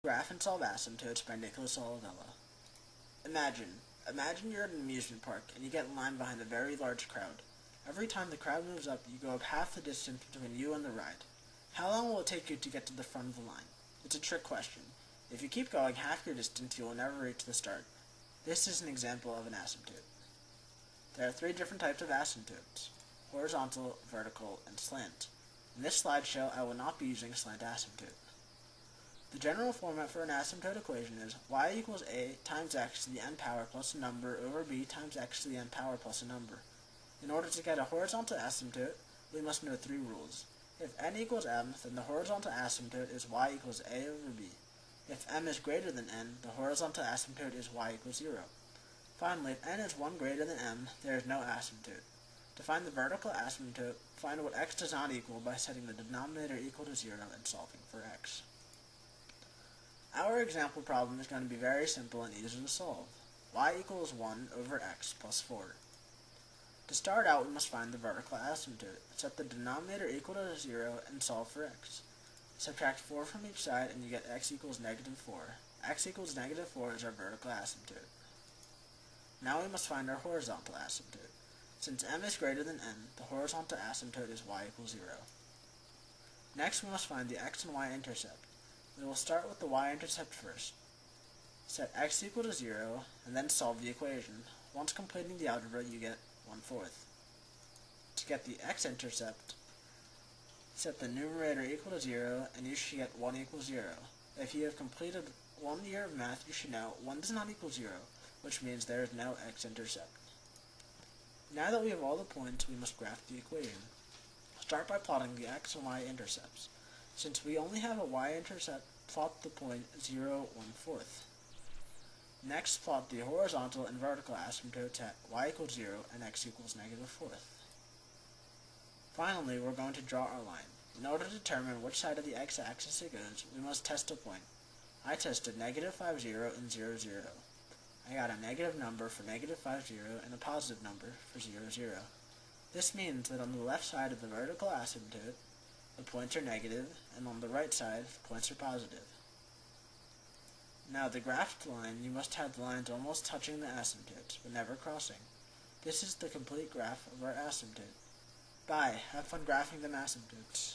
Graph and Solve Asymptotes by Nicholas Olivella. Imagine you're at an amusement park and you get in line behind a very large crowd. Every time the crowd moves up, you go up half the distance between you and the ride. How long will it take you to get to the front of the line? It's a trick question. If you keep going half your distance, you will never reach the start. This is an example of an asymptote. There are three different types of asymptotes: horizontal, vertical, and slant. In this slideshow, I will not be using slant asymptote. The general format for an asymptote equation is y equals a times x to the n power plus a number over b times x to the n power plus a number. In order to get a horizontal asymptote, we must know three rules. If n equals m, then the horizontal asymptote is y equals a over b. If m is greater than n, the horizontal asymptote is y equals 0. Finally, if n is 1 greater than m, there is no asymptote. To find the vertical asymptote, find what x does not equal by setting the denominator equal to 0 and solving for x. Our example problem is going to be very simple and easy to solve. Y equals 1 over x plus 4. To start out, we must find the vertical asymptote. Set the denominator equal to 0 and solve for x. Subtract 4 from each side and you get x equals negative 4. X equals negative 4 is our vertical asymptote. Now we must find our horizontal asymptote. Since m is greater than n, the horizontal asymptote is y equals 0. Next, we must find the x and y intercept. We will start with the y-intercept first. Set x equal to 0, and then solve the equation. Once completing the algebra, you get 1/4. To get the x-intercept, set the numerator equal to 0, and you should get 1 equals 0. If you have completed 1 year of math, you should know 1 does not equal 0, which means there is no x-intercept. Now that we have all the points, we must graph the equation. Start by plotting the x and y intercepts. Since we only have a y-intercept, plot the point 0, 1/4. Next, plot the horizontal and vertical asymptotes at y equals 0 and x equals negative 4. Finally, we're going to draw our line. In order to determine which side of the x-axis it goes, we must test a point. I tested negative 5, 0, and 0, 0. I got a negative number for negative 5, 0, and a positive number for 0, 0. This means that on the left side of the vertical asymptote, the points are negative, and on the right side, the points are positive. Now, the graphed line, you must have the lines almost touching the asymptotes, but never crossing. This is the complete graph of our asymptote. Bye. Have fun graphing them asymptotes.